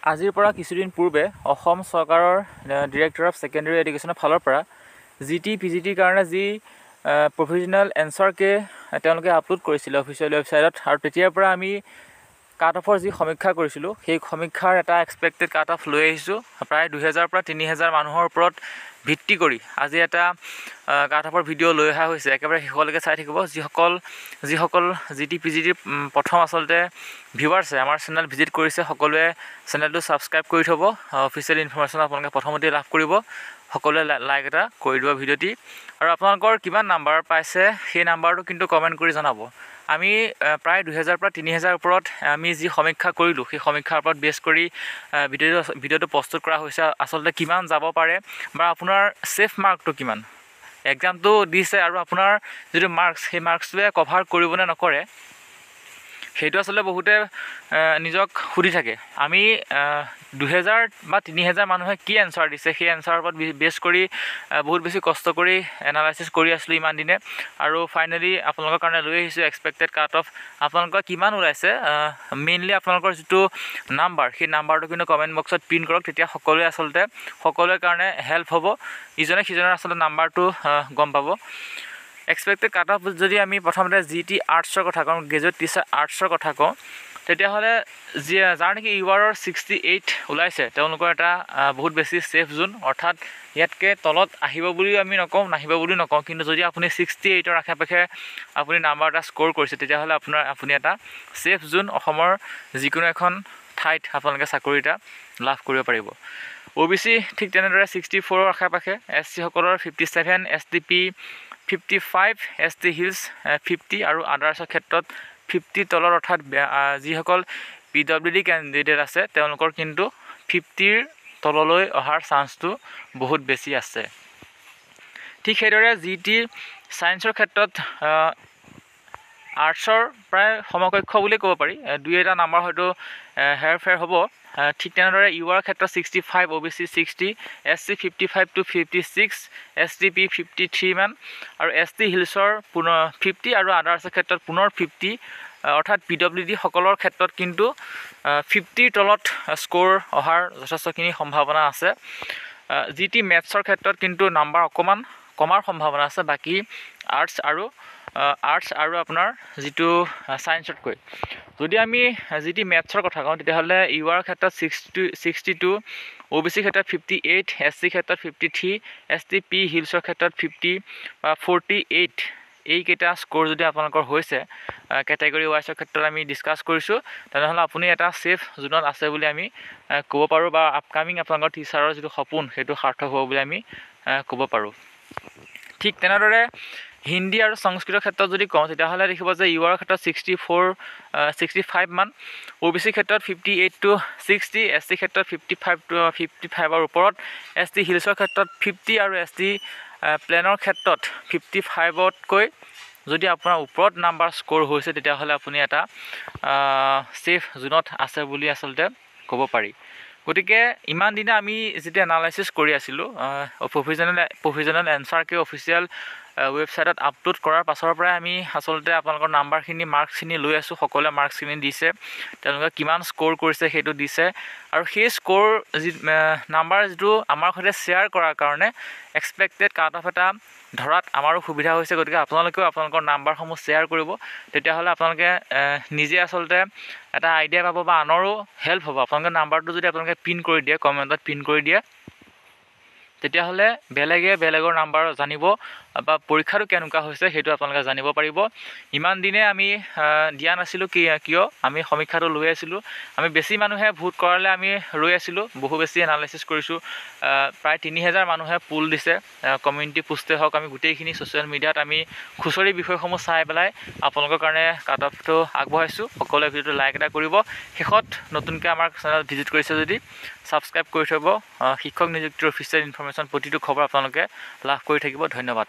আজিৰ পৰা কিছুদিন পূৰ্বে অসম চৰকাৰৰ ডিৰেক্টৰ অফ ছেকেণ্ডেৰী এডুকেশ্যনৰ ফালৰ পৰা জিটি পিজিটিৰ কাৰণে যি প্ৰভিজনেল এনচাৰকে তেওঁলোকে আপলোড কৰিছিলে অফিচিয়েল ৱেবছাইটত, আৰু তেতিয়াৰ পৰা আমি কাট অফৰ যি সমীক্ষা কৰিছিলোঁ সেই সমীক্ষাৰ এটা এক্সপেক্টেড কাট অফ লৈ আহিছোঁ। প্ৰায় 2000 পৰা 3000 মানুহৰ ওপৰত ভিত্তি কৰি আজি এটা কাট অফৰ ভিডিঅ' লৈ অহা হৈছে। একেবাৰে শেষলৈকে চাই থাকিব। যিসকল জিটি পিজিটিৰ প্ৰথম আচলতে ভিউৱাৰ্ছে আমাৰ চেনেল ভিজিট কৰিছে সকলোৱে চেনেলটো ছাবস্ক্ৰাইব কৰি থ'ব। অফিচিয়েল ইনফৰমেশ্যন আপোনালোকে প্ৰথমতে লাভ কৰিব। সকলোৱে লাইক এটা কৰি দিব ভিডিঅ'টি, আৰু আপোনালোকৰ কিমান নাম্বাৰ পাইছে সেই নাম্বাৰটো কিন্তু কমেণ্ট কৰি জনাব। আমি প্ৰায় 2000 পৰা 3000 ওপৰত আমি যি সমীক্ষা কৰিলোঁ সেই সমীক্ষাৰ ওপৰত বেছ কৰি ভিডিঅ'টো প্ৰস্তুত কৰা হৈছে। আচলতে কিমান যাব পাৰে বা আপোনাৰ ছেফ মাৰ্কটো কিমান, এক্সামটো দিছে আৰু আপোনাৰ যিটো মাৰ্কছ সেই মাৰ্কছটোৱে কভাৰ কৰিব নে নকৰে সেইটো আচলতে বহুতে নিজক সুধি থাকে। আমি 2000 বা 3000 মানুহে কি এনচাৰ দিছে সেই এনচাৰৰ ওপৰত বেছ কৰি বহুত বেছি কষ্ট কৰি এনালাইচিছ কৰি আছিলোঁ ইমান দিনে, আৰু ফাইনেলি আপোনালোকৰ কাৰণে লৈ আহিছোঁ এক্সপেক্টেড কাট অফ। আপোনালোকৰ কিমান ওলাইছে, মেইনলি আপোনালোকৰ যিটো নাম্বাৰ সেই নাম্বাৰটো কিন্তু কমেণ্ট বক্সত পিন কৰক। তেতিয়া সকলোৰে কাৰণে হেল্প হ'ব, ইজনে সিজনৰ আচলতে নাম্বাৰটো গম পাব। এক্সপেক্টেড কাট অফ যদি আমি প্ৰথমতে জিটি আৰ্টছৰ কথা কওঁ, গ্ৰেজুৱেট টিচাৰ আৰ্টছৰ কথা কওঁ, তেতিয়াহ'লে যাৰ নেকি ইউআৰৰ 68 ওলাইছে তেওঁলোকৰ এটা বহুত বেছি ছেফ জোন, অৰ্থাৎ ইয়াতকৈ তলত আহিব বুলিও আমি নকওঁ, নাহিব বুলিও নকওঁ, কিন্তু যদি আপুনি 68ৰ আশে-পাশে আপুনি নাম্বাৰ এটা স্ক'ৰ কৰিছে তেতিয়াহ'লে আপুনি এটা ছেফ জোন, অসমৰ যিকোনো এখন ঠাইত আপোনালোকে চাকৰি এটা লাভ কৰিব পাৰিব। OBC ঠিক তেনেদৰে 64ৰ আশে-পাশে, SC সকলৰ 57, SDP 55, ST হিলছ 50 আৰু আদাৰ্ছৰ ক্ষেত্ৰত 50 তলৰ, অৰ্থাৎ যিসকল PWD কেণ্ডিডেট আছে তেওঁলোকৰ কিন্তু 50ৰ তললৈ অহাৰ চান্সটো বহুত বেছি আছে। ঠিক সেইদৰে জিটি ছায়েন্সৰ ক্ষেত্ৰত আৰ্টছৰ প্ৰায় সমকক্ষ বুলিয়ে ক'ব পাৰি, 2-এটা নাম্বাৰ হয়তো হেৰফেৰ হ'ব। ঠিক তেনেদৰে ইউআৰৰ ক্ষেত্ৰত 65, OBC 60, SC 55 to 56, SDP 53 মান, আৰু ST হিলছৰ পুনৰ 50 আৰু আদাৰ্ছৰ ক্ষেত্ৰত পুনৰ 50, অৰ্থাৎ PWD সকলৰ ক্ষেত্ৰত কিন্তু 50ৰ তলত স্ক'ৰ অহাৰ যথেষ্টখিনি সম্ভাৱনা আছে। জিটি মেথছৰ ক্ষেত্ৰত কিন্তু নাম্বাৰ অকণমান কমাৰ সম্ভাৱনা আছে বাকী আৰ্টছ আৰু আপোনাৰ যিটো ছায়েন্সতকৈ। যদি আমি জিটি মেথছৰ কথা কওঁ তেতিয়াহ'লে ইউআৰৰ ক্ষেত্ৰত 62, OBCৰ ক্ষেত্ৰত 58, SCৰ ক্ষেত্ৰত 53, SDP হিলছৰ ক্ষেত্ৰত 50 বা 48, এইকেইটা স্ক'ৰ যদি আপোনালোকৰ হৈছে কেটেগৰী ৱাইজৰ ক্ষেত্ৰত আমি ডিছকাছ কৰিছোঁ, তেনেহ'লে আপুনি এটা ছেফ জোনত আছে বুলি আমি ক'ব পাৰোঁ, বা আপকামিং আপোনালোকৰ টিচাৰৰ যিটো সপোন সেইটো সাৰ্থক হ'ব বুলি আমি ক'ব পাৰোঁ। ঠিক তেনেদৰে হিন্দী আৰু সংস্কৃতৰ ক্ষেত্ৰত যদি কওঁ তেতিয়াহ'লে দেখিব যে ইউআৰৰ ক্ষেত্ৰত 65 মান, OBCৰ ক্ষেত্ৰত 58 to 60, SCৰ ক্ষেত্ৰত 55 to 55ৰ ওপৰত, ST হিলছৰ ক্ষেত্ৰত 50 আৰু ST প্লেনৰ ক্ষেত্ৰত 55তকৈ যদি আপোনাৰ ওপৰত নাম্বাৰ স্ক'ৰ হৈছে তেতিয়াহ'লে আপুনি এটা ছেফ জোনত আছে বুলি আচলতে ক'ব পাৰি। গতিকে ইমান দিনে আমি যেতিয়া এনালাইচিছ কৰি আছিলোঁ প্ৰভিজনেল এনচাৰকে অফিচিয়েল ৱেবছাইটত আপলোড কৰাৰ পাছৰ পৰাই আমি আচলতে আপোনালোকৰ মাৰ্কছখিনি লৈ আছোঁ। সকলোৱে মাৰ্কছখিনি দিছে, তেওঁলোকে কিমান স্ক'ৰ কৰিছে সেইটো দিছে, আৰু সেই স্ক'ৰ নাম্বাৰ যিটো আমাৰ সৈতে শ্বেয়াৰ কৰাৰ কাৰণে এক্সপেক্টেড কাট অফ এটা ধৰাত আমাৰো সুবিধা হৈছে। গতিকে আপোনালোকেও আপোনালোকৰ নাম্বাৰসমূহ শ্বেয়াৰ কৰিব, তেতিয়াহ'লে আপোনালোকে নিজে আচলতে এটা আইডিয়া পাব বা আনৰো হেল্প হ'ব। আপোনালোকে নাম্বাৰটো যদি আপোনালোকে পিন কৰি দিয়ে, কমেণ্টত পিন কৰি দিয়ে, তেতিয়াহ'লে বেলেগৰ নাম্বাৰ জানিব বা পৰীক্ষাটো কেনেকুৱা হৈছে সেইটো আপোনালোকে জানিব পাৰিব। ইমান দিনে আমি দিয়া নাছিলোঁ কিয় আমি সমীক্ষাটো লৈ আছিলোঁ। আমি বেছি মানুহে ভোট কৰালে আমি ৰৈ আছিলোঁ, বহু বেছি এনালাইচিছ কৰিছোঁ। প্ৰায় 3000 মানুহে পোল দিছে, কমিউনিটি পোষ্টে হওক, আমি গোটেইখিনি ছ'চিয়েল মিডিয়াত আমি খুচৰি বিষয়সমূহ চাই পেলাই আপোনালোকৰ কাৰণে কাট অফটো আগবঢ়াইছোঁ। সকলোৱে ভিডিঅ'টো লাইক এটা কৰিব। শেষত নতুনকৈ আমাৰ চেনেল ভিজিট কৰিছে যদি ছাবস্ক্ৰাইব কৰি থ'ব। শিক্ষক নিযুক্তিৰ অফিচিয়েল ইনফৰমেশ্যন প্ৰতিটো খবৰ আপোনালোকে লাভ কৰি থাকিব। ধন্যবাদ।